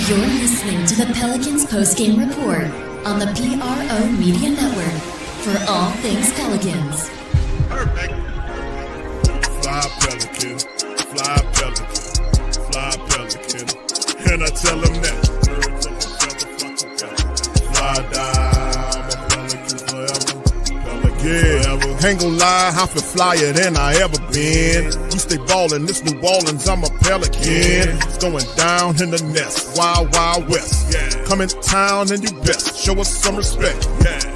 You're listening to the Pelicans Postgame Report on the PRO Media Network for all things Pelicans. Perfect. Fly Pelican, fly Pelican, fly Pelican. And I tell them that birds of a feather flock together. Fly down, I'm a Pelican forever. Pelican forever. Ain't gon' lie, I feel flyer than I ever been. We stay ballin', this New Orleans, I'm a Pelican. It's going down in the nest, wild, wild west. Come in town and you best show us some respect.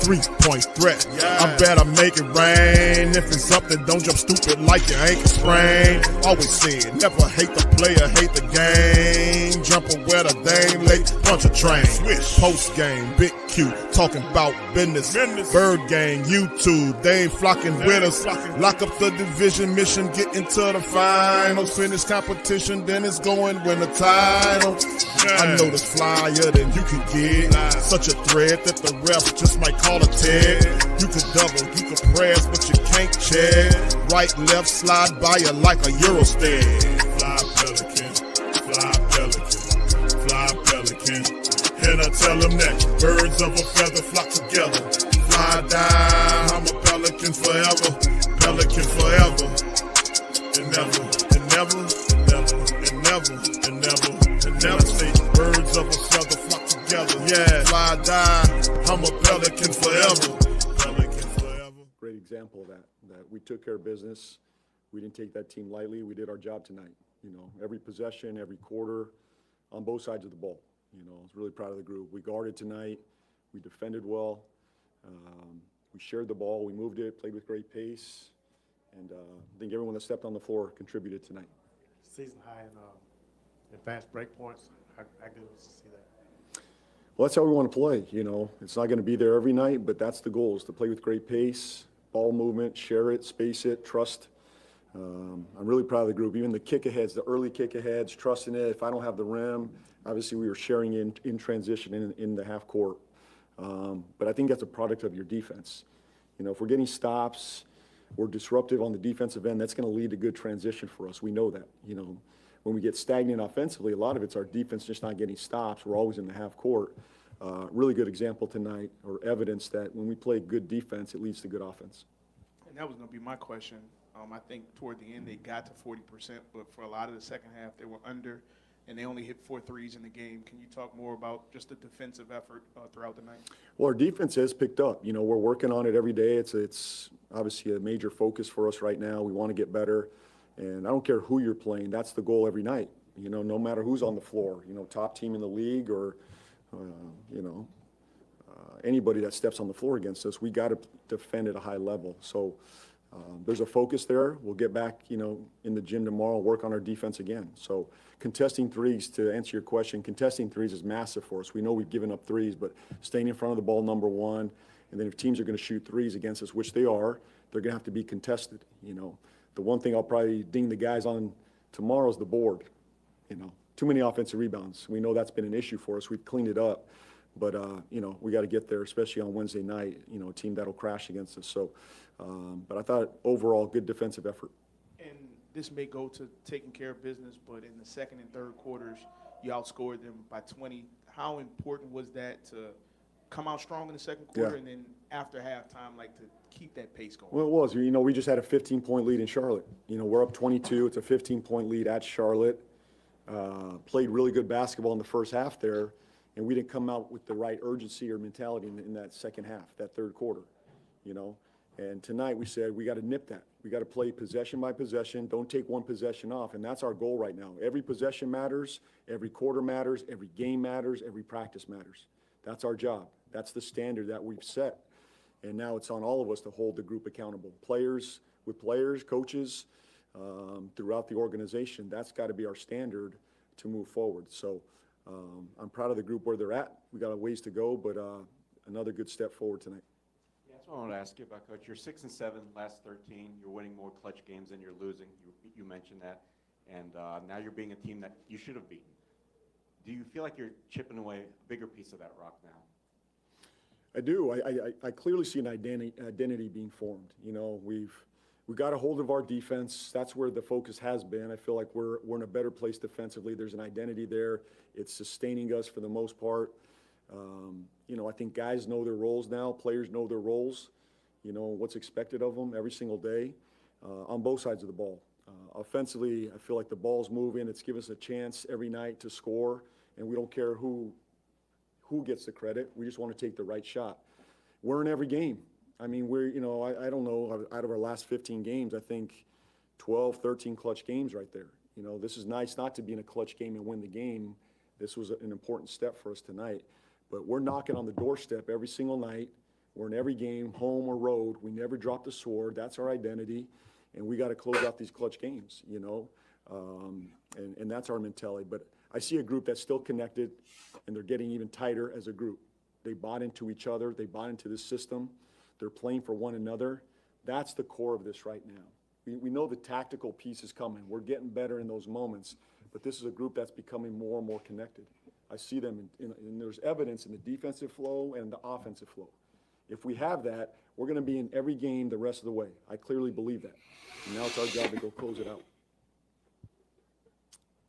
3-point threat, I better make it rain. If it's something, don't jump stupid like your ankle sprain. Always said, never hate the player, hate the game. Jumping where the dame late, punch a train. Post game, Big Q, talking about business. Bird gang, YouTube, they ain't flocking with us. Lock up the division mission, get into the finals. Finish competition, then it's going win the title. I know this flyer than you can get. Such a threat that the refs just might call a tag. You could double, you could press, but you can't check. Right, left, slide by you like a Eurostag. Fly Pelican, fly Pelican, fly Pelican. And I tell them that birds of a feather flock together. Fly down, I'm a Pelican forever. Pelican forever. And never, and never, and never, and never, and never, and never say birds of a feather flock together. Yeah, fly down, I'm a Pelican forever. Pelican forever. Great example of that we took care of business. We didn't take that team lightly. We did our job tonight. You know, every possession, every quarter, on both sides of the ball. You know, I was really proud of the group. We guarded tonight. We defended well. We shared the ball. We moved it, played with great pace. And I think everyone that stepped on the floor contributed tonight. Season high in advanced break points. How good was to see that? Well, that's how we want to play. You know, it's not going to be there every night, but that's the goal, is to play with great pace, ball movement, share it, space it, trust. I'm really proud of the group. Even the kick-aheads, the early kick-aheads, trusting it. If I don't have the rim, obviously we were sharing in transition in the half court. But I think that's a product of your defense. You know, if we're getting stops, we're disruptive on the defensive end, that's going to lead to good transition for us. We know that. You know, when we get stagnant offensively, a lot of it's our defense just not getting stops. We're always in the half court. Really good example tonight, or evidence that when we play good defense, it leads to good offense. And that was going to be my question. I think toward the end they got to 40%, but for a lot of the second half they were under, and they only hit 4 threes in the game. Can you talk more about just the defensive effort throughout the night? Well, our defense has picked up. You know, we're working on it every day. It's obviously a major focus for us right now. We want to get better, and I don't care who you're playing. That's the goal every night. You know, no matter who's on the floor. You know, top team in the league or, anybody that steps on the floor against us, we got to defend at a high level. So there's a focus there. We'll get back, you know, in the gym tomorrow, work on our defense again. So contesting threes, to answer your question, contesting threes is massive for us. We know we've given up threes, but staying in front of the ball, number one, and then if teams are going to shoot threes against us, which they are, they're going to have to be contested. You know, the one thing I'll probably ding the guys on tomorrow is the board. You know, too many offensive rebounds. We know that's been an issue for us. We've cleaned it up. But, you know, we got to get there, especially on Wednesday night, you know, a team that'll crash against us. So, but I thought overall good defensive effort. And this may go to taking care of business, but in the second and third quarters, you outscored them by 20. How important was that to come out strong in the second quarter and then after halftime, like to keep that pace going? Well, it was. You know, we just had a 15-point lead in Charlotte. You know, we're up 22. It's a 15-point lead at Charlotte. Played really good basketball in the first half there. And we didn't come out with the right urgency or mentality in that second half, that third quarter, you know. And tonight we said we got to nip that. We got to play possession by possession. Don't take one possession off. And that's our goal right now. Every possession matters. Every quarter matters. Every game matters. Every practice matters. That's our job. That's the standard that we've set. And now it's on all of us to hold the group accountable. Players with players, coaches, throughout the organization. That's got to be our standard to move forward. So I'm proud of the group where they're at. We got a ways to go, but another good step forward tonight. Yeah, that's what I wanted to ask you about, Coach. You're 6-7 last 13. You're winning more clutch games than you're losing. You mentioned that, and now you're being a team that you should have beaten. Do you feel like you're chipping away a bigger piece of that rock now? I do. I clearly see an identity being formed. You know, we've We got a hold of our defense. That's where the focus has been. I feel like we're in a better place defensively. There's an identity there. It's sustaining us for the most part. I think guys know their roles now. Players know their roles. What's expected of them every single day on both sides of the ball. Offensively, I feel like the ball's moving. It's given us a chance every night to score, and we don't care who gets the credit. We just want to take the right shot. We're in every game. I mean, I don't know, out of our last 15 games, I think 12, 13 clutch games right there. This is nice not to be in a clutch game and win the game. This was an important step for us tonight. But we're knocking on the doorstep every single night. We're in every game, home or road. We never drop the sword. That's our identity. And we got to close out these clutch games, and that's our mentality. But I see a group that's still connected, and they're getting even tighter as a group. They bought into each other. They bought into this system. They're playing for one another. That's the core of this right now. We know the tactical piece is coming. We're getting better in those moments, but this is a group that's becoming more and more connected. I see them, and there's evidence in the defensive flow and the offensive flow. If we have that, we're going to be in every game the rest of the way. I clearly believe that. And now it's our job to go close it out.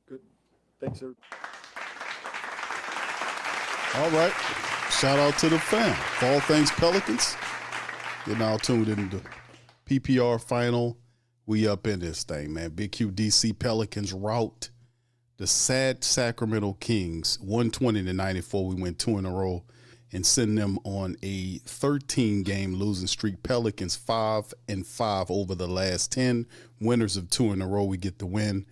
Good. Thanks, sir. All right. Shout out to the fam. For all things Pelicans, you're now tuned into PPR final. We up in this thing, man. Big QDC Pelicans rout the sad Sacramento Kings 120-94. We went 2 in a row and send them on a 13-game losing streak. Pelicans 5-5 over the last 10. Winners of 2 in a row. We get the win,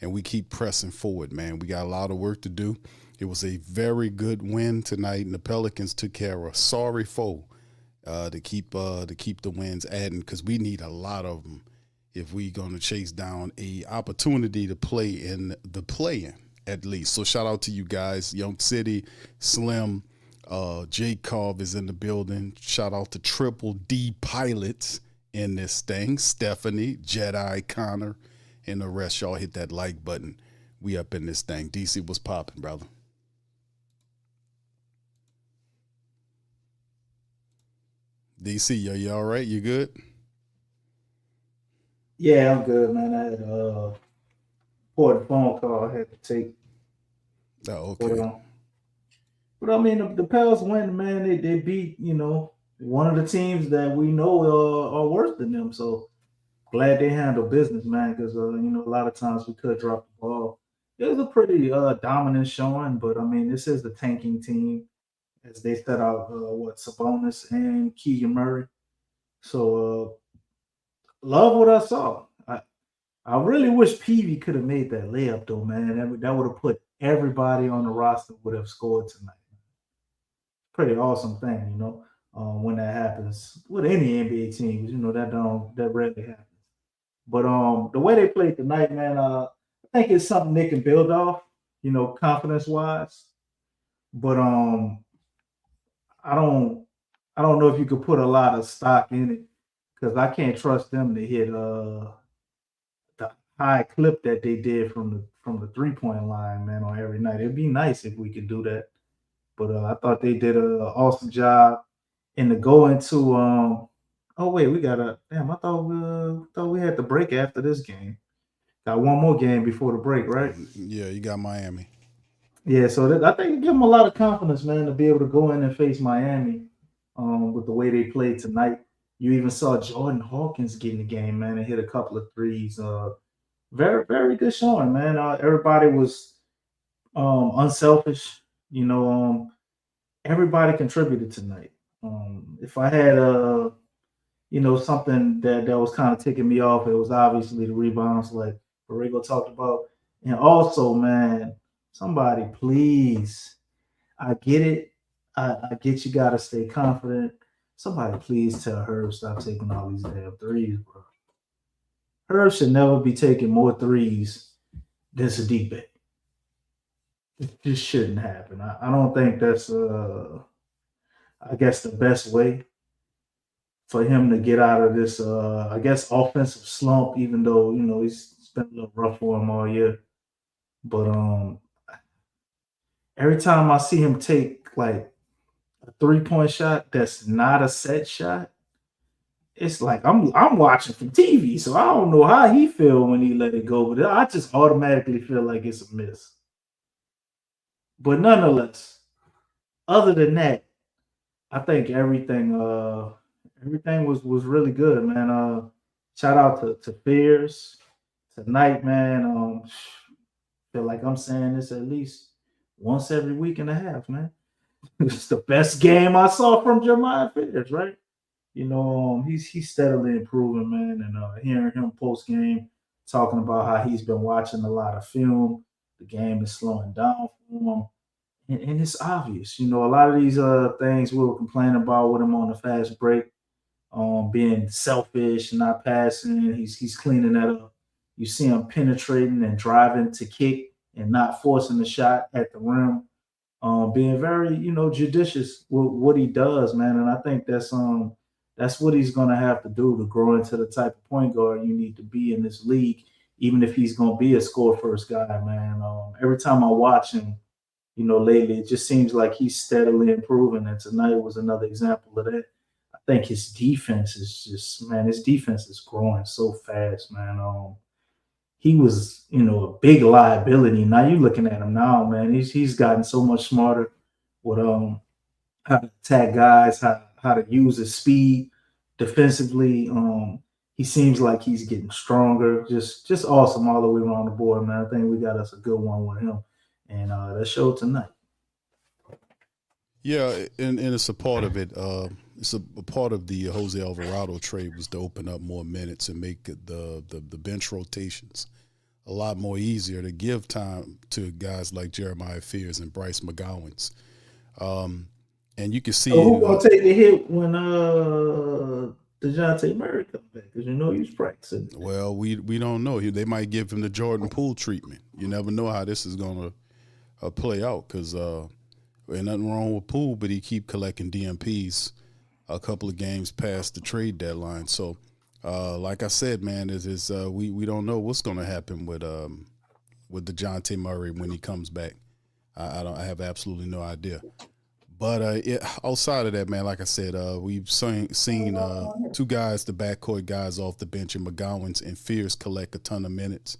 and we keep pressing forward, man. We got a lot of work to do. It was a very good win tonight, and the Pelicans took care of a sorry foe to keep the wins adding, because we need a lot of them if we're going to chase down a opportunity to play in the play-in at least. So shout out to you guys, Young City, Slim, Jacob is in the building. Shout out to Triple D pilots in this thing, Stephanie, Jedi, Connor, and the rest. Y'all hit that like button. We up in this thing. DC, was popping, brother? DC, you all right? You good? Yeah, I'm good, man. I had a important phone call I had to take. Oh, okay. But I mean, the Pels win, man. They beat, one of the teams that we know are worse than them. So glad they handled business, man, because, a lot of times we could drop the ball. It was a pretty dominant showing, but, I mean, this is the tanking team, as they set out, Sabonis and Keegan Murray. So, love what I saw. I really wish Peavy could have made that layup, though, man. That would have put everybody on the roster would have scored tonight. Pretty awesome thing, when that happens with any NBA teams. That rarely happens. But the way they played tonight, man, I think it's something they can build off, confidence wise. But I don't know if you could put a lot of stock in it, because I can't trust them to hit the high clip that they did from the 3-point line, man, on every night. It'd be nice if we could do that. But I thought they did an awesome job. And to go into oh wait, we got I thought we had the break after this game. Got one more game before the break, right? Yeah, you got Miami. Yeah, so I think it give them a lot of confidence, man, to be able to go in and face Miami with the way they played tonight. You even saw Jordan Hawkins get in the game, man, and hit a couple of threes. Very, very good showing, man. Everybody was unselfish. Everybody contributed tonight. If I had something that was kind of ticking me off, it was obviously the rebounds, like Borrego talked about. And also, man, somebody please, I get it. I get you got to stay confident. Somebody please tell Herb stop taking all these damn threes, bro. Herb should never be taking more threes than Saddiq Bey. It just shouldn't happen. I don't think that's I guess the best way for him to get out of this offensive slump, even though it's been a little rough for him all year. But every time I see him take like a 3-point shot that's not a set shot, it's like I'm watching from TV, so I don't know how he feel when he let it go, but I just automatically feel like it's a miss. But nonetheless, other than that, I think everything was really good, man. Shout out to Fears tonight, man. Feel like I'm saying this at least once every week and a half, man. It's the best game I saw from Jeremiah Fears, right? He's steadily improving, man. And hearing him post game talking about how he's been watching a lot of film, the game is slowing down for him. And it's obvious, a lot of these things we were complaining about with him on the fast break, being selfish, not passing. He's cleaning that up. You see him penetrating and driving to kick and not forcing the shot at the rim. Being very, judicious with what he does, man. And I think that's what he's gonna have to do to grow into the type of point guard you need to be in this league, even if he's gonna be a score first guy, man. Every time I watch him, lately, it just seems like he's steadily improving. And tonight was another example of that. I think his defense is growing so fast, man. He was, a big liability. Now you're looking at him now, man. He's gotten so much smarter with how to attack guys, how to use his speed defensively. He seems like he's getting stronger. Just awesome all the way around the board, man. I think we got us a good one with him. And that showed tonight. Yeah, and it's a part of it. It's a part of the Jose Alvarado trade was to open up more minutes and make the bench rotations a lot more easier, to give time to guys like Jeremiah Fears and Bryce McGowens. And you can see who's gonna take the hit when DeJounte Murray comes back? Because he's practicing. Well, we don't know. They might give him the Jordan Poole treatment. You never know how this is gonna play out, because there's nothing wrong with Poole, but he keep collecting DMPs a couple of games past the trade deadline. So, like I said, man, we don't know what's going to happen with DeJounte Murray when he comes back. I have absolutely no idea. But outside of that, man, like I said, we've seen two guys, the backcourt guys off the bench, and McGowens and Fears collect a ton of minutes.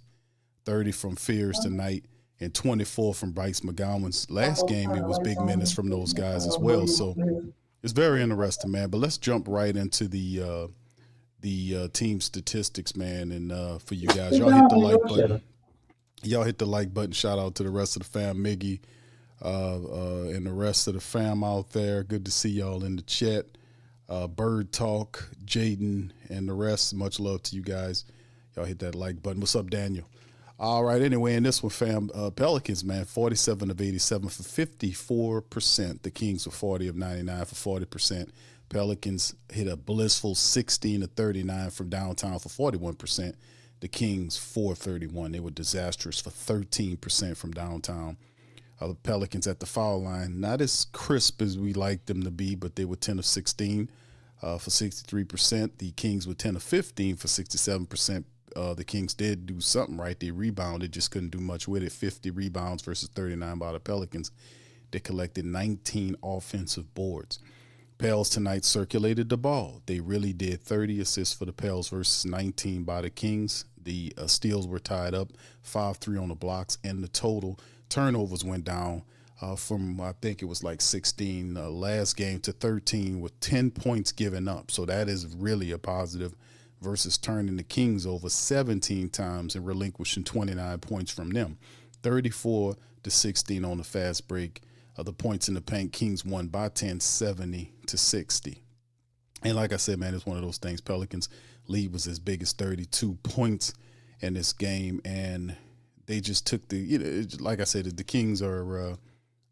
30 from Fears tonight and 24 from Bryce McGowens. Last game, it was big minutes from those guys as well. So it's very interesting, man. But let's jump right into the team statistics, man. And for you guys, y'all hit the like button. Y'all hit the like button. Shout out to the rest of the fam, Miggy, and the rest of the fam out there. Good to see y'all in the chat. Bird Talk, Jaden, and the rest. Much love to you guys. Y'all hit that like button. What's up, Daniel? All right, anyway, in this one, fam, Pelicans, man, 47 of 87 for 54%. The Kings were 40 of 99 for 40%. Pelicans hit a blissful 16 of 39 from downtown for 41%. The Kings, 431. They were disastrous for 13% from downtown. The Pelicans at the foul line, not as crisp as we like them to be, but they were 10 of 16 for 63%. The Kings were 10 of 15 for 67%. The Kings did do something right. They rebounded, just couldn't do much with it. 50 rebounds versus 39 by the Pelicans. They collected 19 offensive boards. Pels tonight circulated the ball. They really did. 30 assists for the Pels versus 19 by the Kings. The steals were tied up, 5-3 on the blocks, and the total turnovers went down from, I think it was like 16 last game to 13 with 10 points given up. So that is really a positive, versus turning the Kings over 17 times and relinquishing 29 points from them. 34-16 on the fast break. The points in the paint, Kings won by 10, 70-60. And like I said, man, it's one of those things. Pelicans lead was as big as 32 points in this game, and they just took like I said, the Kings are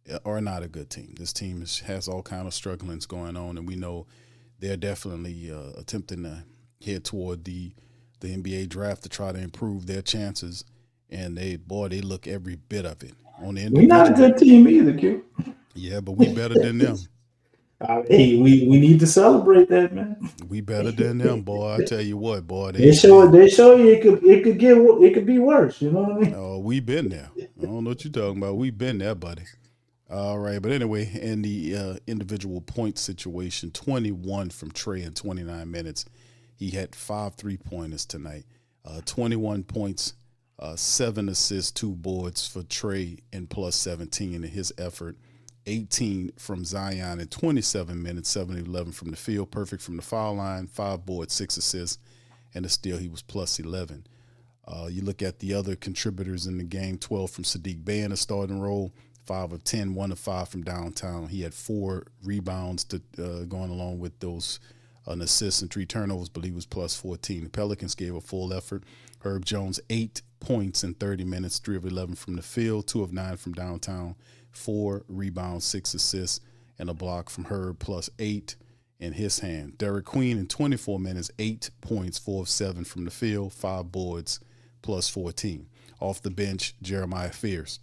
not a good team. This team has all kind of strugglings going on, and we know they're definitely attempting to head toward the NBA draft to try to improve their chances. And they look every bit of it. On the we're not a good team either, Q. Yeah, but we better than them. Hey, we need to celebrate that, man. We better than them, boy. I tell you what, boy. They show you it could be worse. You know what I mean? Oh, we been there. I don't know what you're talking about. We been there, buddy. All right, but anyway, in the individual point situation, 21 from Trey in 29 minutes. He had 5 3-pointers tonight, 21 points, 7 assists, 2 boards for Trey, and plus 17 in his effort. 18 from Zion in 27 minutes, 7 of 11 from the field, perfect from the foul line, 5 boards, 6 assists, and a steal. He was plus 11. You look at the other contributors in the game, 12 from Saddiq Bey in a starting role, 5 of 10, 1 of 5 from downtown. He had 4 rebounds going along with those, an assist and 3 turnovers, but he was plus 14. The Pelicans gave a full effort. Herb Jones, 8 points in 30 minutes, 3 of 11 from the field, 2 of 9 from downtown, 4 rebounds, 6 assists, and a block from Herb, plus 8 in his hand. Derek Queen in 24 minutes, 8 points, 4 of 7 from the field, 5 boards, plus 14. Off the bench, Jeremiah Fears,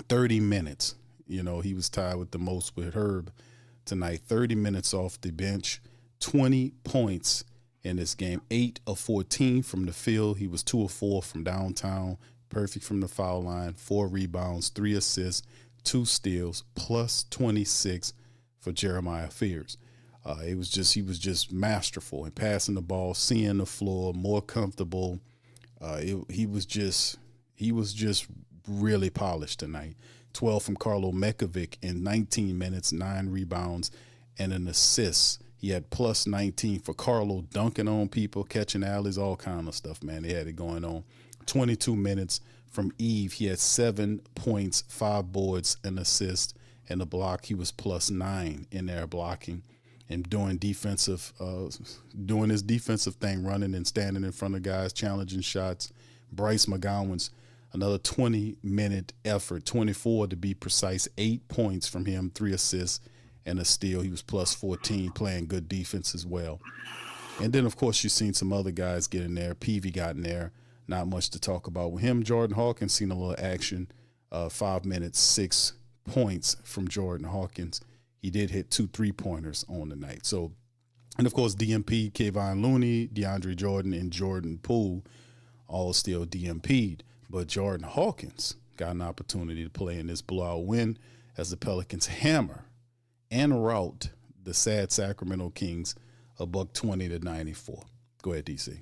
30 minutes. You know, he was tied with the most with Herb tonight. 30 minutes off the bench, 20 points in this game, 8 of 14 from the field. He was 2 of 4 from downtown, perfect from the foul line, 4 rebounds, 3 assists, 2 steals, plus 26 for Jeremiah Fears. He was just masterful in passing the ball, seeing the floor, more comfortable. He was just really polished tonight. 12 from Karlo Mekovic in 19 minutes, 9 rebounds, and an assist. He had plus 19 for Karlo, dunking on people, catching alleys, all kind of stuff, man. They had it going on. 22 minutes from Eve. He had 7 points, 5 boards, an assist, and a block. He was plus 9 in there blocking and doing his defensive thing, running and standing in front of guys, challenging shots. Bryce McGowan's another 20-minute effort, 24 to be precise, 8 points from him, 3 assists, and a steal. He was plus 14, playing good defense as well. And then, of course, you've seen some other guys get in there. Peavy got in there. Not much to talk about with him. Jordan Hawkins seen a little action, 5 minutes, 6 points from Jordan Hawkins. He did hit 2 3-pointers on the night. So, and of course, DMP, Kayvon Looney, DeAndre Jordan, and Jordan Poole all still DMP'd. But Jordan Hawkins got an opportunity to play in this blowout win as the Pelicans hammer and rout the sad Sacramento Kings $120-94. Go ahead, DC.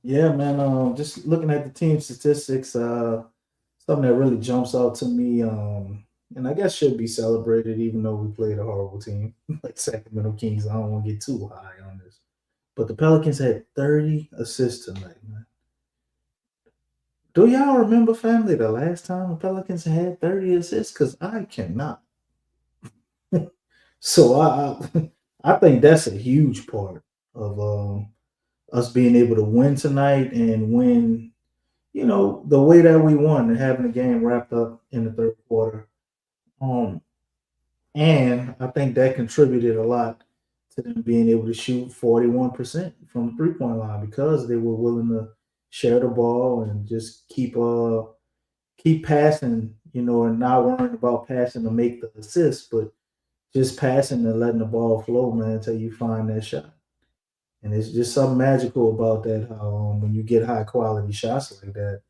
Yeah, man. Just looking at the team statistics, something that really jumps out to me, and I guess should be celebrated, even though we played a horrible team like Sacramento Kings. I don't want to get too high on this, but the Pelicans had 30 assists tonight, man. Do y'all remember, family, the last time the Pelicans had 30 assists? Because I cannot. So I think that's a huge part of us being able to win tonight and win, you know, the way that we won and having the game wrapped up in the third quarter. And I think that contributed a lot to them being able to shoot 41% from the three-point line because they were willing to share the ball and just keep passing, you know, and not worrying about passing to make the assist, but just passing and letting the ball flow, man, until you find that shot. And it's just something magical about that, how when you get high-quality shots like that,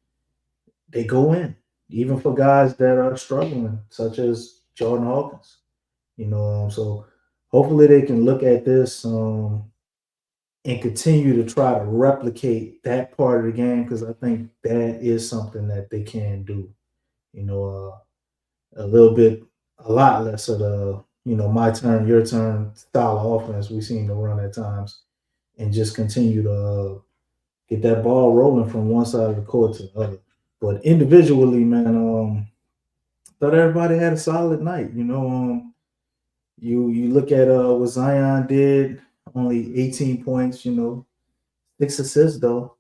they go in, even for guys that are struggling, such as Jordan Hawkins. You know, so hopefully they can look at this and continue to try to replicate that part of the game, because I think that is something that they can do. You know, a lot less of the, you know, my turn, your turn style of offense we seem to run at times, and just continue to get that ball rolling from one side of the court to the other. But individually, man, thought everybody had a solid night. You know, you look at what Zion did, only 18 points, you know, 6 assists though,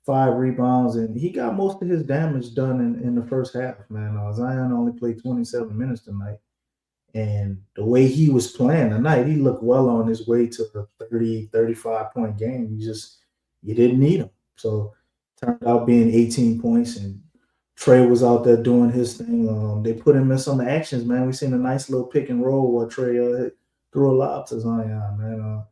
5 rebounds, and he got most of his damage done in the first half, man. Zion only played 27 minutes tonight. And the way he was playing tonight, he looked well on his way to the 30, 35-point game. You didn't need him. So turned out being 18 points, and Trey was out there doing his thing. They put him in some actions, man. We seen a nice little pick and roll where Trey threw a lob to Zion, man.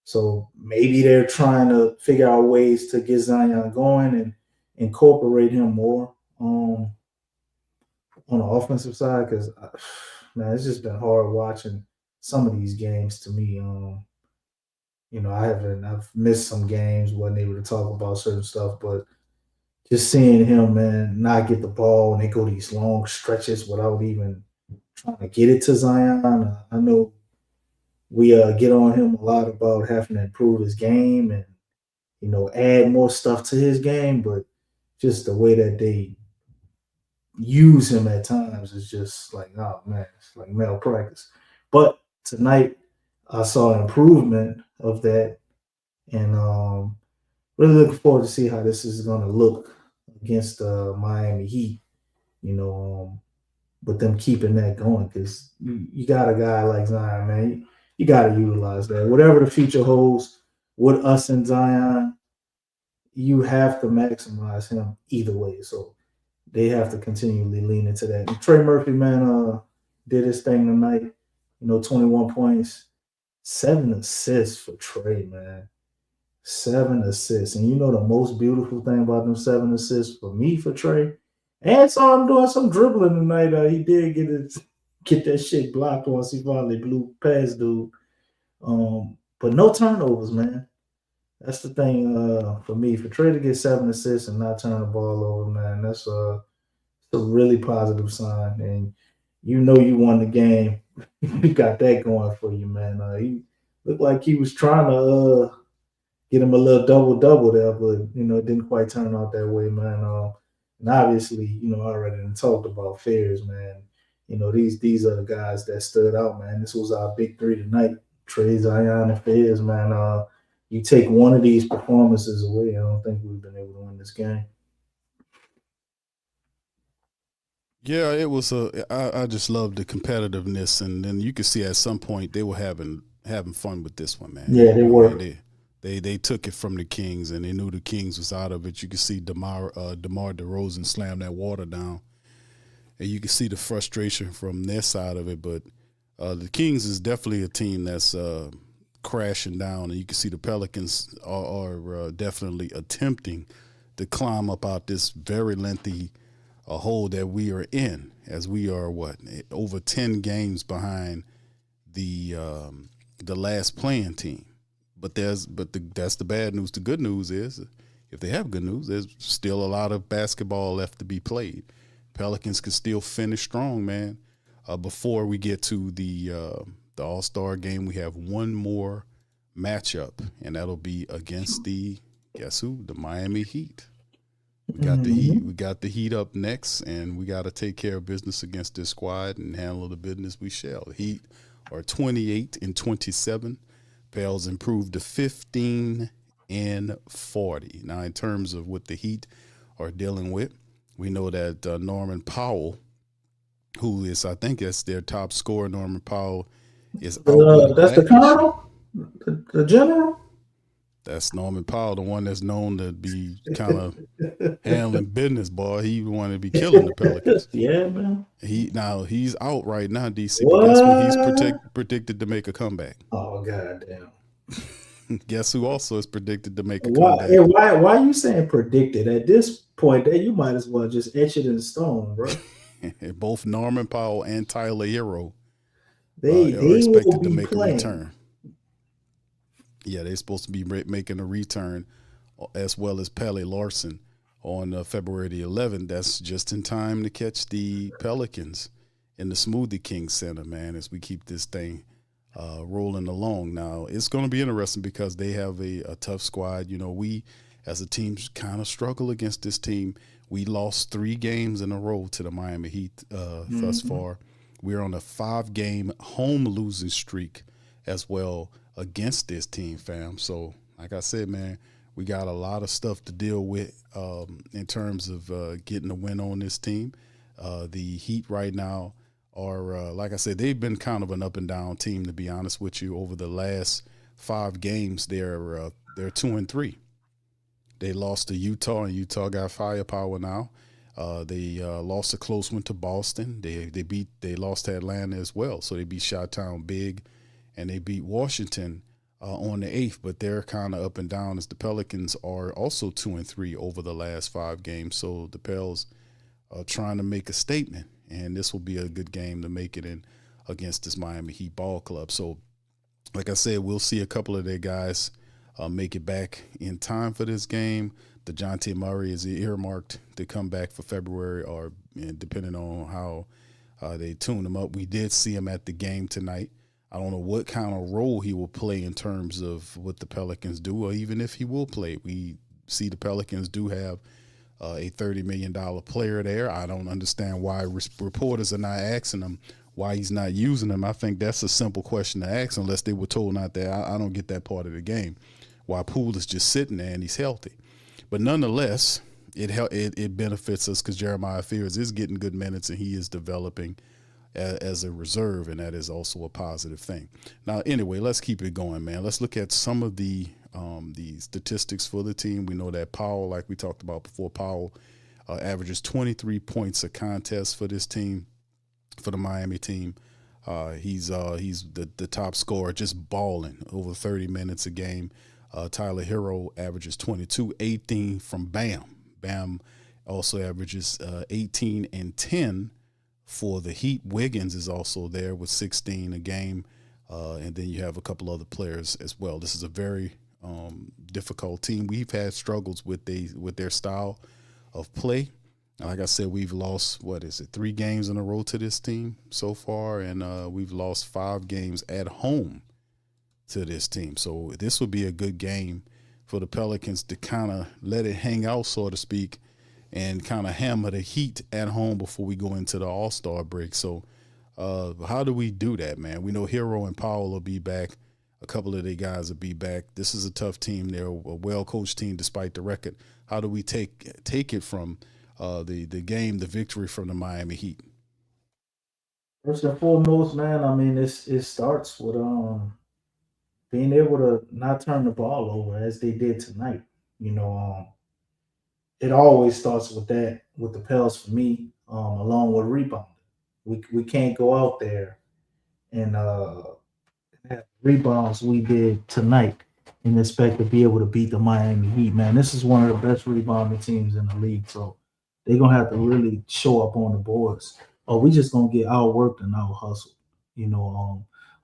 So maybe they're trying to figure out ways to get Zion going and incorporate him more on the offensive side, because man, it's just been hard watching some of these games to me. I've missed some games, wasn't able to talk about certain stuff, but just seeing him, man, not get the ball and they go these long stretches without even trying to get it to Zion. I know we get on him a lot about having to improve his game and add more stuff to his game, but just the way that they use him at times is just like, oh man, it's like malpractice. But tonight I saw an improvement of that, and really looking forward to see how this is going to look against the Miami Heat. But them keeping that going because you got a guy like Zion, man. You got to utilize that. Whatever the future holds with us and Zion, you have to maximize him either way. So they have to continually lean into that. And Trey Murphy, man, did his thing tonight. 21 points, 7 assists for Trey, man. 7 assists. And the most beautiful thing about them 7 assists for me for Trey, and saw him doing some dribbling tonight. He did get that shit blocked once he finally blew past dude. But no turnovers, man. That's the thing for me. For Trey to get 7 assists and not turn the ball over, man, that's a really positive sign. And you won the game. You got that going for you, man. He looked like he was trying to get him a little double-double there, but, it didn't quite turn out that way, man. And obviously, I already talked about Fairs, man. These are the guys that stood out, man. This was our big three tonight. Trey, Zion, and Fairs, man. You take one of these performances away, I don't think we've been able to win this game. Yeah, it was I just love the competitiveness, and then you could see at some point they were having fun with this one, man. Yeah, they were. They took it from the Kings, and they knew the Kings was out of it. You could see DeMar DeRozan slam that water down, and you could see the frustration from their side of it. But the Kings is definitely a team that's crashing down, and you can see the Pelicans are definitely attempting to climb up out this very lengthy hole that we are in, as we are over 10 games behind the last playing team. But that's the bad news. The good news is, if they have good news, there's still a lot of basketball left to be played. Pelicans can still finish strong, man. Before we get to the All-Star game, we have one more matchup, and that'll be against guess who? The Miami Heat. We got the Heat. We got the Heat up next, and we got to take care of business against this squad and handle the business we shall. The Heat are 28-27. Pels improved to 15-40. Now, in terms of what the Heat are dealing with, we know that Norman Powell, who is, I think that's their top scorer, Norman Powell, is out. That's the Colonel? The General? That's Norman Powell, the one that's known to be kind of handling business, boy. He wanted to be killing the Pelicans. Yeah, man. He's out right now, DC. But guess when he's predicted to make a comeback. Oh, goddamn. Guess who also is predicted to make a comeback? Why are you saying predicted? At this point, you might as well just etch it in stone, bro. Both Norman Powell and Tyler Hero they are expected to make playing. a return. Yeah, they're supposed to be making a return, as well as Pele Larson on February the 11th. That's just in time to catch the Pelicans in the Smoothie King Center, man, as we keep this thing rolling along. Now, it's going to be interesting because they have a tough squad. We, as a team, kind of struggle against this team. We lost 3 games in a row to the Miami Heat thus far. We're on a 5-game home losing streak as well against this team, fam. So, like I said, man, we got a lot of stuff to deal with in terms of getting a win on this team. The Heat right now are, like I said, they've been kind of an up and down team, to be honest with you. Over the last 5 games, they're 2-3. They lost to Utah, and Utah got firepower now. They lost a close one to Boston. They lost to Atlanta as well. So they beat Chi-Town big. And they beat Washington on the 8th, but they're kind of up and down as the Pelicans are also 2-3 over the last 5 games. So the Pels are trying to make a statement, and this will be a good game to make it in against this Miami Heat ball club. So Like I said, we'll see a couple of their guys make it back in time for this game. DeJounte Murray is earmarked to come back for February, or depending on how they tune him up. We did see him at the game tonight. I don't know what kind of role he will play in terms of what the Pelicans do, or even if he will play. We see the Pelicans do have a $30 million player there. I don't understand why reporters are not asking him why he's not using them. I think that's a simple question to ask, unless they were told not there. I don't get that part of the game. Why Poole is just sitting there and he's healthy. But nonetheless, it benefits us because Jeremiah Fears is getting good minutes and he is developing as a reserve, and that is also a positive thing. Now, anyway, let's keep it going, man. Let's look at some of the statistics for the team. We know that Powell, like we talked about before, Powell averages 23 points a contest for this team, for the Miami team. He's the top scorer, just balling over 30 minutes a game. Tyler Hero averages 22, 18 from Bam. Bam also averages 18 and 10 for the Heat. Wiggins is also there with 16 a game. And then you have a couple other players as well. This is a very difficult team. We've had struggles with their style of play. Like I said, we've lost, 3 games in a row to this team so far, and we've lost 5 games at home to this team. So this would be a good game for the Pelicans to kind of let it hang out, so to speak, and kind of hammer the Heat at home before we go into the All-Star break. So how do we do that, man? We know Hero and Powell will be back. A couple of their guys will be back. This is a tough team. They're a well-coached team despite the record. How do we take it from the victory from the Miami Heat? First and foremost, man, I mean, it starts with being able to not turn the ball over as they did tonight. It always starts with that, with the Pels for me, along with rebounding. We can't go out there and have rebounds we did tonight and expect to be able to beat the Miami Heat, man. This is one of the best rebounding teams in the league, so they're gonna have to really show up on the boards, or we just gonna get outworked and out hustled.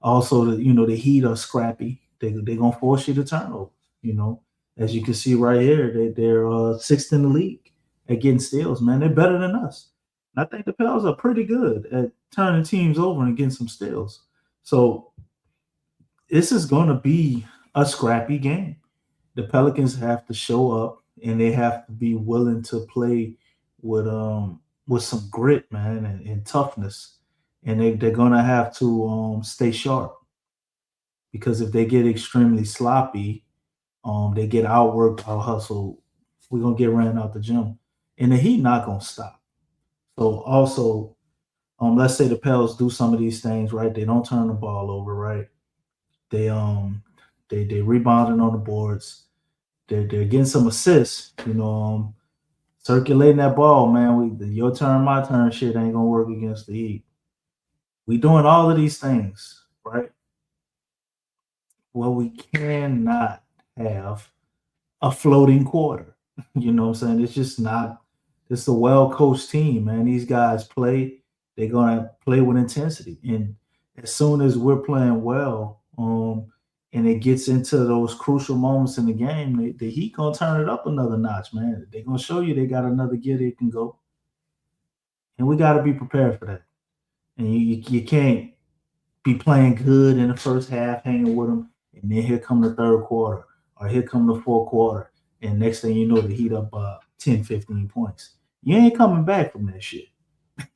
Also the Heat are scrappy. They're gonna force you to turnover. As you can see right here, they're sixth in the league at getting steals, man. They're better than us. And I think the Pels are pretty good at turning teams over and getting some steals. So this is going to be a scrappy game. The Pelicans have to show up, and they have to be willing to play with some grit, man, and toughness. And they're going to have to stay sharp, because if they get extremely sloppy, they get outworked, out hustled, we're going to get ran out the gym. And the Heat not going to stop. So also, let's say the Pels do some of these things, right? They don't turn the ball over, right? They rebounding on the boards. They're getting some assists, circulating that ball, man. Your turn, my turn shit ain't gonna work against the Heat. We doing all of these things, right? Well, we cannot have a floating quarter. You know what I'm saying? It's just not. It's a well-coached team, man. These guys play. They're gonna play with intensity, and as soon as we're playing well, and it gets into those crucial moments in the game, the Heat gonna turn it up another notch, man. They're gonna show you they got another gear they can go, and we got to be prepared for that. And you can't be playing good in the first half, hanging with them, and then here come the third quarter, or here come the fourth quarter, and next thing you know, the Heat up 10, 15 points. You ain't coming back from that shit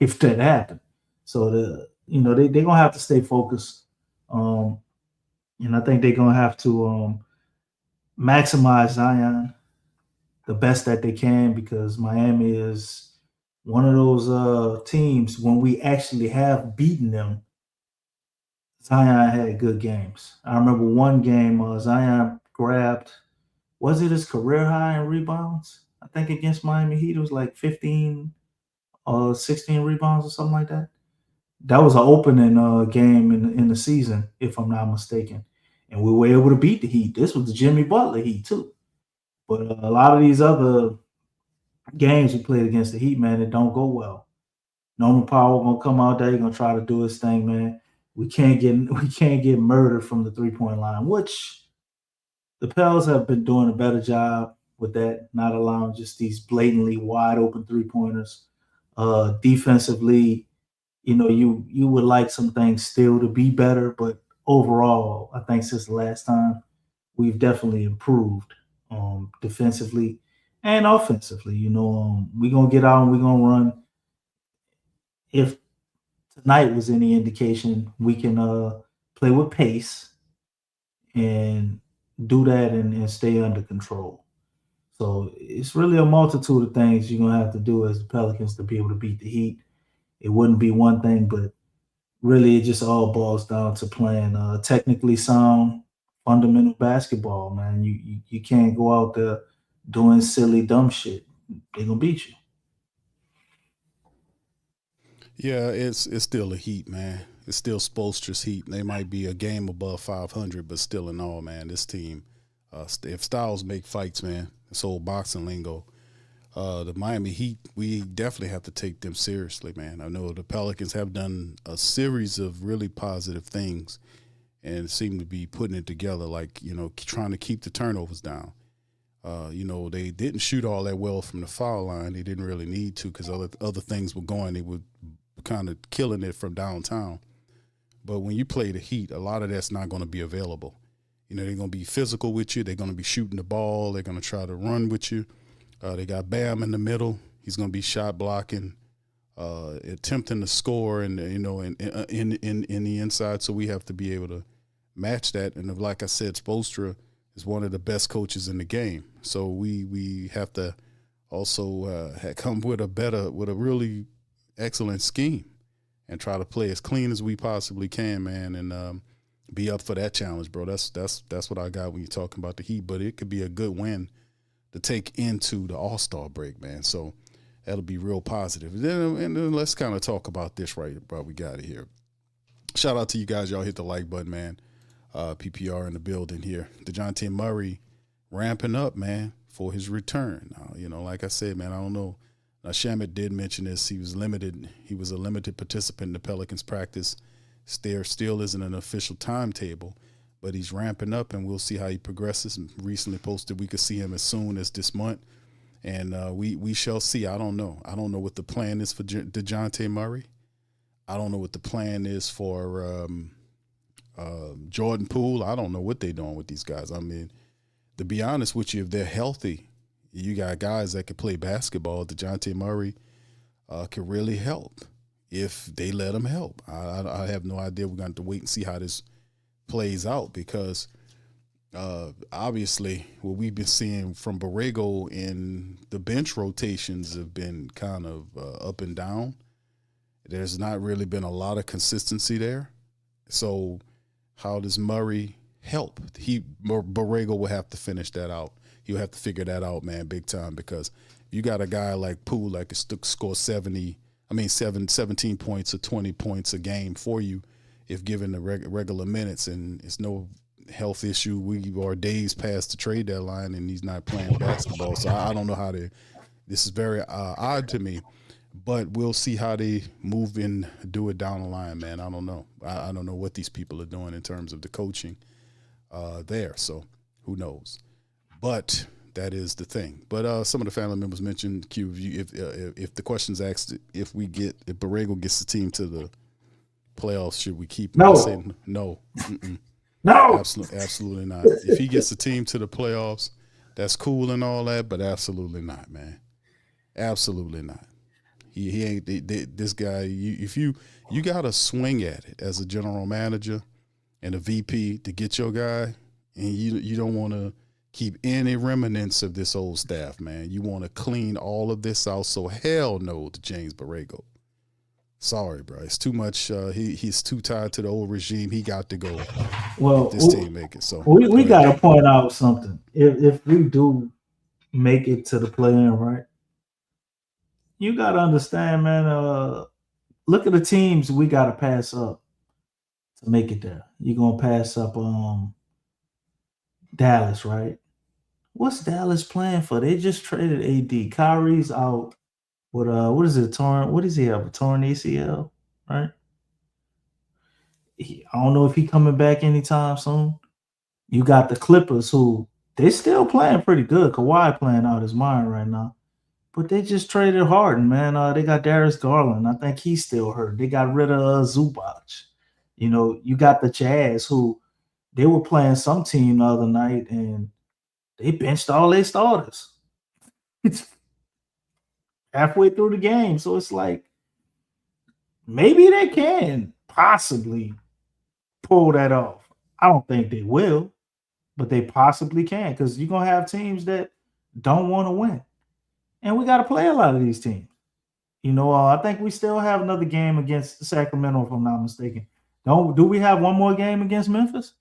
if that happened. So they're gonna have to stay focused. And I think they're going to have to maximize Zion the best that they can, because Miami is one of those teams, when we actually have beaten them, Zion had good games. I remember one game Zion grabbed, was it his career high in rebounds? I think against Miami Heat, it was like 15 or 16 rebounds or something like that. That was an opening game in the season, if I'm not mistaken. And we were able to beat the Heat. This was the Jimmy Butler Heat, too. But a lot of these other games we played against the Heat, man, it don't go well. Norman Powell going to come out there. He's going to try to do his thing, man. we can't get murdered from the 3-point line, which the Pels have been doing a better job with that, not allowing just these blatantly wide open 3-pointers. Defensively, you would like some things still to be better, but overall, I think since the last time, we've definitely improved defensively and offensively. We're gonna get out and we're gonna run. If tonight was any indication, we can play with pace and do that and stay under control. So it's really a multitude of things you're gonna have to do as the Pelicans to be able to beat the Heat. It wouldn't be one thing, but really it just all boils down to playing technically sound, fundamental basketball, man. You can't go out there doing silly, dumb shit. They're gonna beat you. Yeah, it's still a Heat, man. It's still Spoelstra's Heat. They might be a game above 500, but still in all, man, this team, if styles make fights, man, this old boxing lingo, the Miami Heat, we definitely have to take them seriously, man. I know the Pelicans have done a series of really positive things and seem to be putting it together, like, trying to keep the turnovers down. They didn't shoot all that well from the foul line. They didn't really need to because other things were going. They were kind of killing it from downtown. But when you play the Heat, a lot of that's not going to be available. They're going to be physical with you. They're going to be shooting the ball. They're going to try to run with you. They got Bam in the middle. He's going to be shot blocking, attempting to score, and in the inside. So we have to be able to match that. And like I said, Spoelstra is one of the best coaches in the game. So we have to also come with a really excellent scheme and try to play as clean as we possibly can, man, and be up for that challenge, bro. That's what I got when you're talking about the Heat. But it could be a good win to take into the All-Star break, man. So that'll be real positive. And then let's kind of talk about this right we got it here. Shout out to you guys. Y'all hit the like button, man. PPR in the building here. DeJounte Murray ramping up, man, for his return. Now, like I said, man, I don't know. Now, Shamet did mention this. He was limited. He was a limited participant in the Pelicans practice. There still isn't an official timetable, but he's ramping up, and we'll see how he progresses. And recently posted we could see him as soon as this month, and we shall see. I don't know. I don't know what the plan is for DeJounte Murray. I don't know what the plan is for Jordan Poole. I don't know what they're doing with these guys. I mean, to be honest with you, if they're healthy, you got guys that can play basketball. DeJounte Murray can really help if they let him help. I have no idea. We're going to have to wait and see how this plays out because obviously what we've been seeing from Borrego in the bench rotations have been kind of up and down. There's not really been a lot of consistency there. So how does Murray help? Borrego will have to finish that out. He'll have to figure that out, man, big time, because you got a guy like Poole that can score 17 points or 20 points a game for you if given the regular minutes, and it's no health issue. We are days past the trade deadline, and he's not playing basketball. So I don't know how this is very odd to me, but we'll see how they move and do it down the line, man. I don't know. I don't know what these people are doing in terms of the coaching there. So who knows? But that is the thing. But some of the family members mentioned, Q, if the question's asked, if Borrego gets the team to the playoffs, should we keep him? No. I say no. No. Absolutely not. If he gets the team to the playoffs, that's cool and all that, but absolutely not, man. Absolutely not. He ain't this guy. You got to swing at it as a general manager and a VP to get your guy, and you don't want to keep any remnants of this old staff, man. You want to clean all of this out. So hell no to James Borrego. Sorry, bro. It's too much. He's too tied to the old regime. He got to go. Well, this team make it. So we got to point out something. If we do make it to the play-in, right? You got to understand, man. Look at the teams we got to pass up to make it there. You're gonna pass up Dallas, right? What's Dallas playing for? They just traded AD. Kyrie's out with what is it? Torn? What does he have? A torn ACL, right? I don't know if he coming back anytime soon. You got the Clippers, who they still playing pretty good. Kawhi playing out his mind right now. But they just traded Harden, man. They got Darius Garland. I think he's still hurt. They got rid of Zubac. You know, you got the Jazz, who they were playing some team the other night, and they benched all their starters. It's halfway through the game. So it's like, maybe they can possibly pull that off. I don't think they will, but they possibly can, because you're going to have teams that don't want to win. And we got to play a lot of these teams. You know, I think we still have another game against Sacramento, if I'm not mistaken. Do we have one more game against Memphis?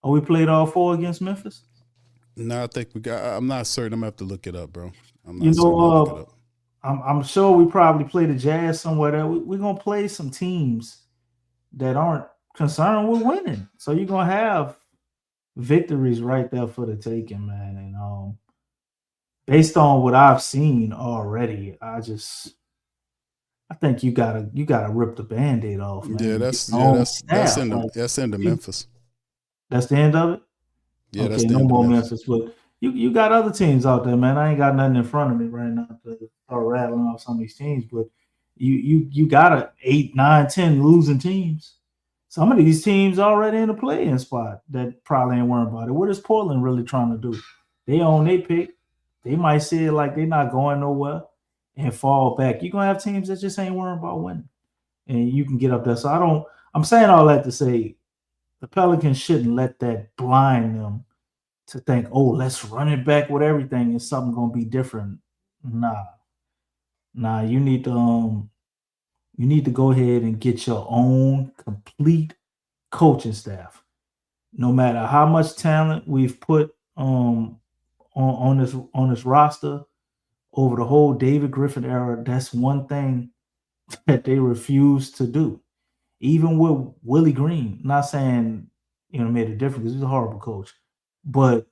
Or we played all 4 against Memphis? No, I think we got. I'm not certain. I'm gonna have to look it up, bro. I'm not You certain. I'll look it know, up. I'm sure we probably play the Jazz somewhere. That we're gonna play some teams that aren't concerned with winning. So you're gonna have victories right there for the taking, man. And based on what I've seen already, I think you gotta rip the Band-Aid off, man. Yeah, Get your own staff. that's into Memphis. That's the end of it? Yeah, Okay, that's the no end of more Memphis. Memphis. But you got other teams out there, man. I ain't got nothing in front of me right now to start rattling off some of these teams, but you got a 8, 9, 10 losing teams. Some of these teams already in the play-in spot that probably ain't worrying about it. What is Portland really trying to do? They own their pick. They might see it like they're not going nowhere and fall back. You're gonna have teams that just ain't worrying about winning. And you can get up there. So I'm saying all that to say the Pelicans shouldn't let that blind them to think, oh, let's run it back with everything and something gonna be different. Nah, you need to go ahead and get your own complete coaching staff. No matter how much talent we've put on this roster over the whole David Griffin era, that's one thing that they refuse to do. Even with Willie Green, not saying made a difference because he's a horrible coach, but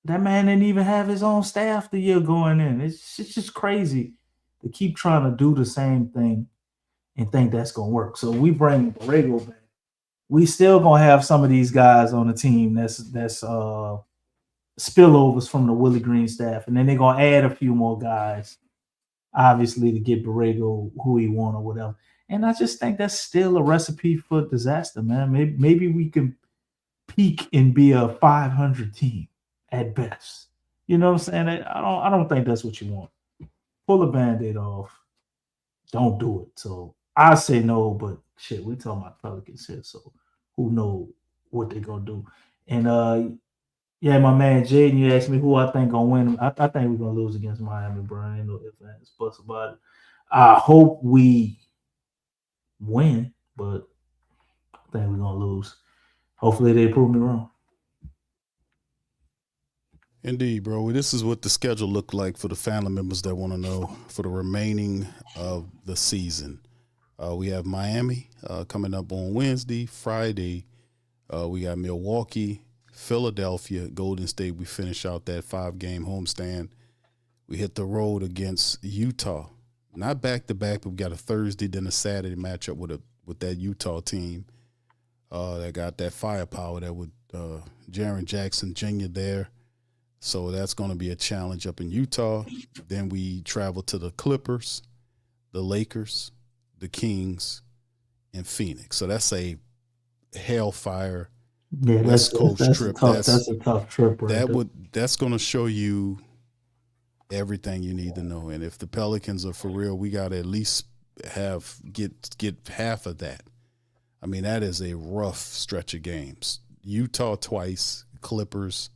that man didn't even have his own staff the year going in. It's just crazy to keep trying to do the same thing and think that's gonna work. So we bring Borrego back. We still gonna have some of these guys on the team that's spillovers from the Willie Green staff, and then they're gonna add a few more guys, obviously, to get Borrego who he want or whatever. And I just think that's still a recipe for disaster, man. Maybe we can peak and be a 500 team at best. You know what I'm saying? I don't think that's what you want. Pull the Band-Aid off. Don't do it. So I say no, but shit, we talking about Pelicans here, so who knows what they're gonna do. And yeah, my man Jaden, you asked me who I think gonna win. I think we're gonna lose against Miami, bro. Ain't no ifs, ands, buts about it. I hope we win, but I think we're gonna lose. Hopefully they prove me wrong. Indeed, bro. This is what the schedule looked like for the family members that want to know for the remaining of the season. We have Miami coming up on Wednesday. Friday, we got Milwaukee, Philadelphia, Golden State. We finish out that 5-game homestand. We hit the road against Utah. Not back-to-back, but we got a Thursday, then a Saturday matchup with that Utah team that got that firepower that with Jaren Jackson Jr. there. So that's going to be a challenge up in Utah. Then we travel to the Clippers, the Lakers, the Kings, and Phoenix. So that's a hellfire West Coast trip. That's a tough trip, right? That's going to show you everything you need to know. And if the Pelicans are for real, we got to at least get half of that. I mean, that is a rough stretch of games. Utah twice, Clippers,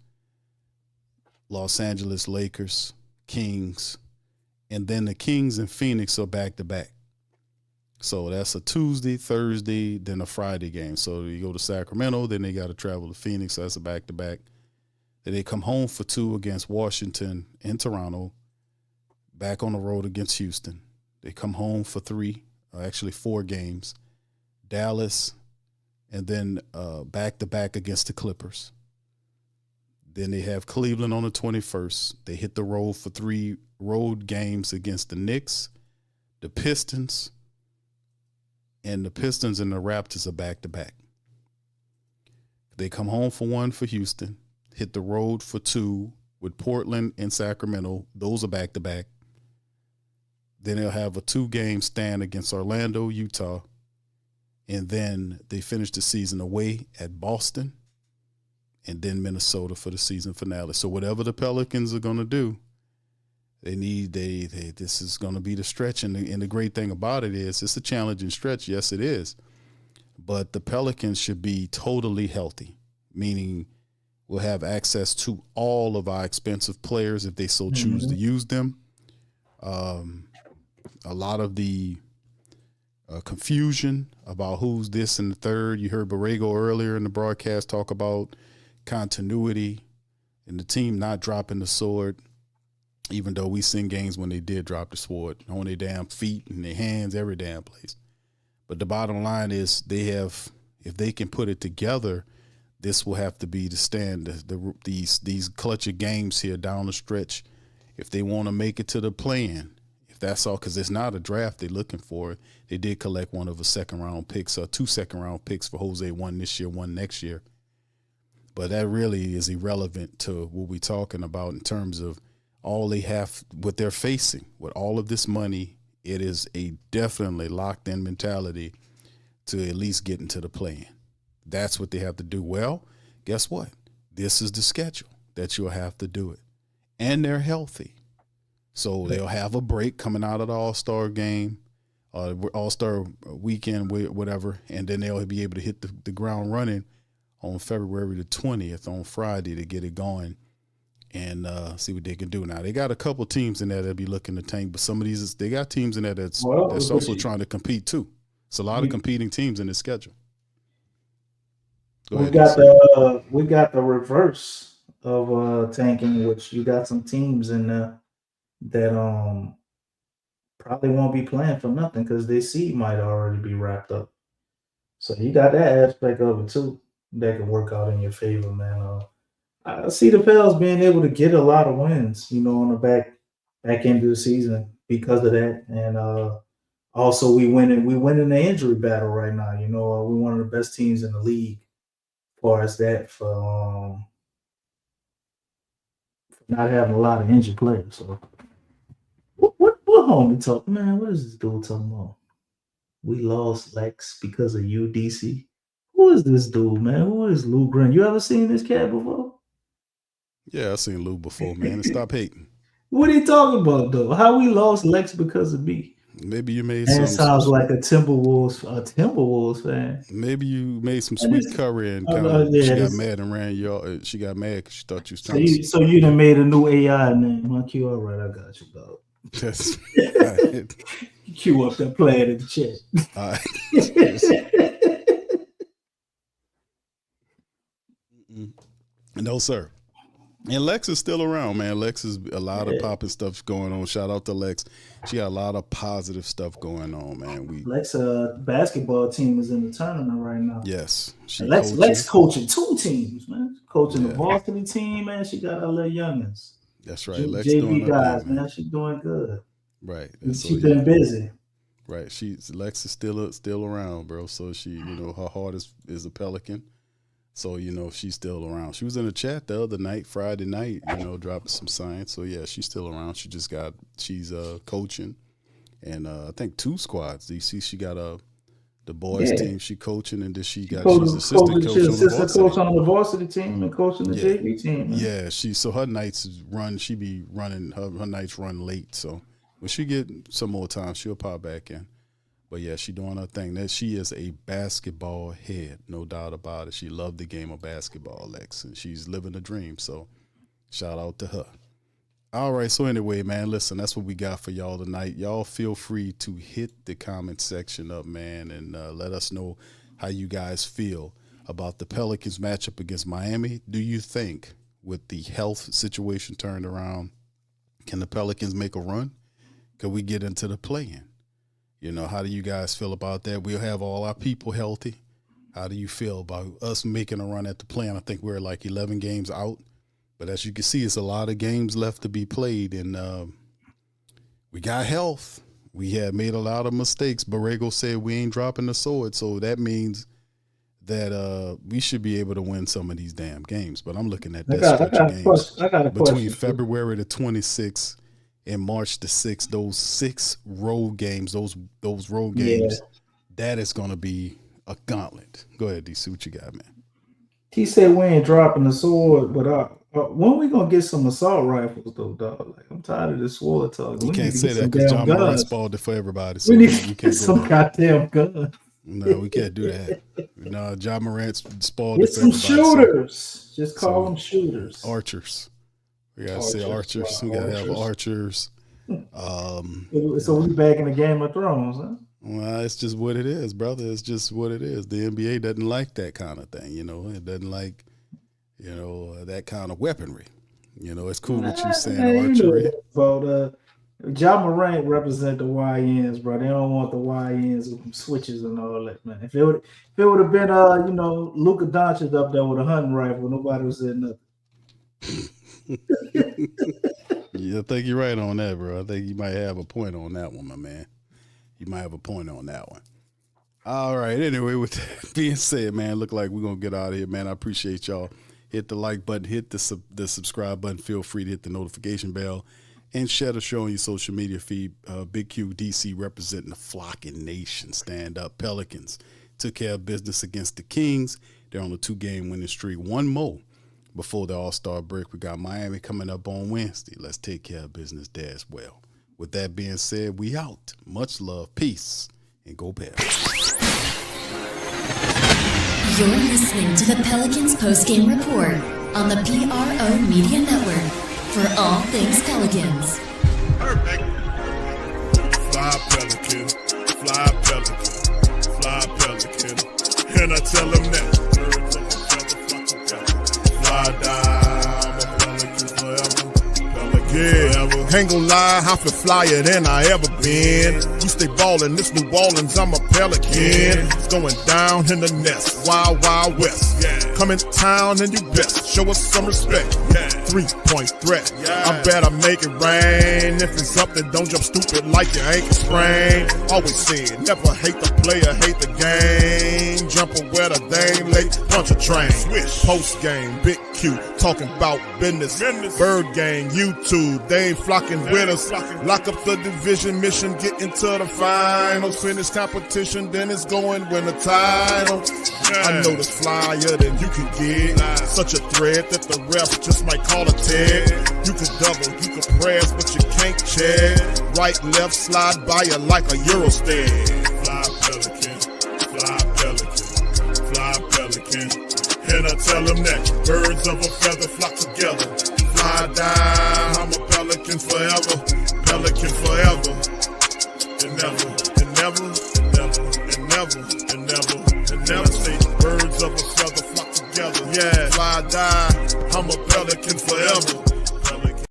Los Angeles Lakers, Kings, and then the Kings and Phoenix are back-to-back. So that's a Tuesday, Thursday, then a Friday game. So you go to Sacramento, then they got to travel to Phoenix. So that's a back-to-back. Then they come home for 2 against Washington and Toronto, back on the road against Houston. They come home for 3, actually 4 games, Dallas, and then back-to-back against the Clippers. Then they have Cleveland on the 21st. They hit the road for 3 road games against the Knicks, the Pistons, and the Pistons and the Raptors are back-to-back. They come home for one for Houston, hit the road for two with Portland and Sacramento. Those are back-to-back. Then they'll have a 2-game stand against Orlando, Utah. And then they finish the season away at Boston and then Minnesota for the season finale. So whatever the Pelicans are going to do, this is going to be the stretch. And the great thing about it is it's a challenging stretch. Yes, it is. But the Pelicans should be totally healthy, meaning we'll have access to all of our expensive players if they so choose to use them. A lot of the confusion about who's this and the third. You heard Borrego earlier in the broadcast talk about continuity and the team not dropping the sword, even though we seen games when they did drop the sword on their damn feet and their hands, every damn place. But the bottom line is if they can put it together, this will have to be the stand. These clutch of games here down the stretch, if they want to make it to the play-in, if that's all, because it's not a draft they're looking for. They did collect one of a second-round picks, 2 second-round picks for Jose, one this year, one next year. But that really is irrelevant to what we're talking about in terms of all they have, what they're facing. With all of this money, it is a definitely locked-in mentality to at least get into the play-in. That's what they have to do. Well, guess what? This is the schedule that you'll have to do it. And they're healthy. So they'll have a break coming out of the All-Star game, All-Star weekend, whatever, and then they'll be able to hit the ground running on February the 20th, on Friday, to get it going and see what they can do. Now, they got a couple teams in there that'll be looking to tank, but some of these, they got teams in there that's also trying to compete too. It's a lot of competing teams in the schedule. We got the reverse of tanking, which you got some teams in there that probably won't be playing for nothing because their seed might already be wrapped up. So you got that aspect of it too that can work out in your favor, man. I see the Pels being able to get a lot of wins, on the back end of the season because of that, and also we winning the injury battle right now. We're one of the best teams in the league as far as that for not having a lot of injured players. So what homie talk, man? What is this dude talking about? We lost Lex because of UDC. Who is this dude, man? Who is Lou Green? You ever seen this cat before? Yeah, I've seen Lou before, man. And stop hating. What are you talking about, though? How we lost Lex because of me? Maybe you made some. Sounds like a Timberwolves fan. Maybe you made some sweet curry and she got mad and ran y'all. She got mad because she thought you was trying so you done made a new AI name, huh? Q, all right, I got you, dog. That's right. Q up there playing in the chat. All right. No, sir. And Lex is still around, man. Lex is a lot of popping stuff going on. Shout out to Lex. She got a lot of positive stuff going on, man. Lex basketball team is in the tournament right now. Yes. Lex coaching 2 teams, man. Coaching the varsity team, man. She got her little youngins. That's right. Lex JV doing guys, thing, man. She's doing good. Right. She's been busy. Right. Lex is still around, bro. So she, her heart is a Pelican. So, she's still around. She was in the chat the other night, Friday night, dropping some science. So, yeah, she's still around. She's coaching. And I think 2 squads. Do you see she got the boys team she coaching, and then she's assistant coach on the varsity team and coaching the JV team. Man. Yeah, so her nights run, she be running, her nights run late. So when she get some more time, she'll pop back in. But yeah, she doing her thing. That she is a basketball head, no doubt about it. She loved the game of basketball, Lex, and she's living the dream. So shout out to her. All right, so anyway, man, listen, that's what we got for y'all tonight. Y'all feel free to hit the comment section up, man, and let us know how you guys feel about the Pelicans matchup against Miami. Do you think with the health situation turned around, can the Pelicans make a run? Can we get into the play-in? How do you guys feel about that? We'll have all our people healthy. How do you feel about us making a run at the play-in? I think we're like 11 games out. But as you can see, it's a lot of games left to be played. And we got health. We had made a lot of mistakes. Borrego said we ain't dropping the sword, so that means that we should be able to win some of these damn games. But I'm looking at that stretch of games between February the 26th and March the 6th. Those 6 road games, those road games, that is going to be a gauntlet. Go ahead, DC. What you got, man? He said we ain't dropping the sword, but when we gonna get some assault rifles though, dog? Like, I'm tired of this sword talk. You can't say that because John Morant spoiled it for everybody. So we need to can't get some goddamn guns. No, we can't do that. No, John Morant spoiled it for some everybody. Shooters. So, just call them shooters. Archers. We gotta say archers. We gotta have archers. So we back in the Game of Thrones, huh? Well, it's just what it is, brother. It's just what it is. The NBA doesn't like that kind of thing, you know. It doesn't like, you know, that kind of weaponry. You know, it's cool with you saying archery. Ja Morant represent the YNs, bro. They don't want the YNs with them switches and all that, man. If it would have been you know, Luka Doncic up there with a hunting rifle, nobody would say nothing. Yeah, I think you're right on that, bro. I think you might have a point on that one, my man. You might have a point on that one. All right. Anyway, with that being said, man, look like we're going to get out of here, man. I appreciate y'all. Hit the like button, hit the subscribe button. Feel free to hit the notification bell and share the show on your social media feed. Big Q DC representing the flocking nation. Stand up. Pelicans took care of business against the Kings. They're on a 2-game winning streak. One more before the All-Star break. We got Miami coming up on Wednesday. Let's take care of business there as well. With that being said, we out. Much love, peace, and go Pelicans. You're listening to the Pelicans Postgame Report on the PRO Media Network for all things Pelicans. Perfect. Fly Pelican, fly Pelican, fly Pelican. And I tell them that. Fly down, I'm a Pelican forever. Yeah, ain't gon' lie, I feel flyer than I ever been. We stay ballin', this New Orleans, I'm a Pelican. It's going down in the nest, wild, wild west. Come in town and you best, show us some respect. 3-point threat, I better make it rain. If it's up, then don't jump stupid like your ankle sprain. Always said, never hate the player, hate the game. Jumper where the dame late, punch a train. Post game, Big Q, talking about business. Bird gang, YouTube, they ain't flocking with us. Lock up the division mission, get into the finals. Finish competition, then it's going win the title. I know this flyer than you can get. Such a threat that the ref just might call a tag. You could double, you could press, but you can't check. Right, left, slide by you like a Eurostep. Fly Pelican, fly Pelican, fly Pelican. And I tell them that birds of a feather flock together. Fly down, I'm a Pelican forever. Pelican forever. And never, and never, and never, and never, and never, and never. Say birds of a feather flock together. Yeah, fly down, I'm a Pelican forever. Pelican.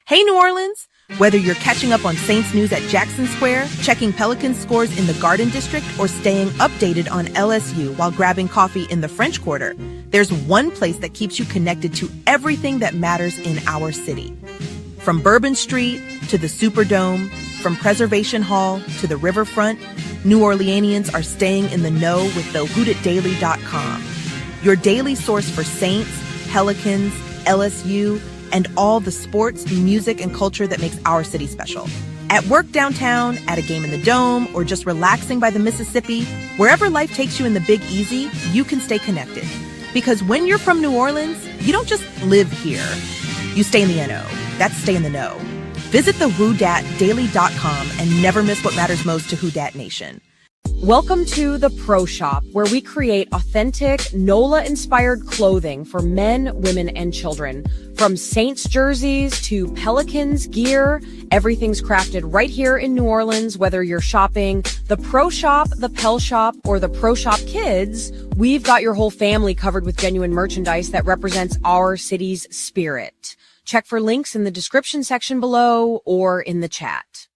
Hey, New Orleans! Whether you're catching up on Saints news at Jackson Square, checking Pelicans scores in the Garden District, or staying updated on LSU while grabbing coffee in the French Quarter, there's one place that keeps you connected to everything that matters in our city. From Bourbon Street to the Superdome, from Preservation Hall to the Riverfront, New Orleanians are staying in the know with thehootitdaily.com. Your daily source for Saints, Pelicans, LSU, and all the sports, music, and culture that makes our city special. At work downtown, at a game in the Dome, or just relaxing by the Mississippi, wherever life takes you in the Big Easy, you can stay connected. Because when you're from New Orleans, you don't just live here. You stay in the NO. That's stay in the know. Visit thehootdatdaily.com and never miss what matters most to Who Dat Nation. Welcome to the Pro Shop, where we create authentic NOLA-inspired clothing for men, women, and children. From Saints jerseys to Pelicans gear, everything's crafted right here in New Orleans. Whether you're shopping the Pro Shop, the Pel Shop, or the Pro Shop Kids, we've got your whole family covered with genuine merchandise that represents our city's spirit. Check for links in the description section below or in the chat.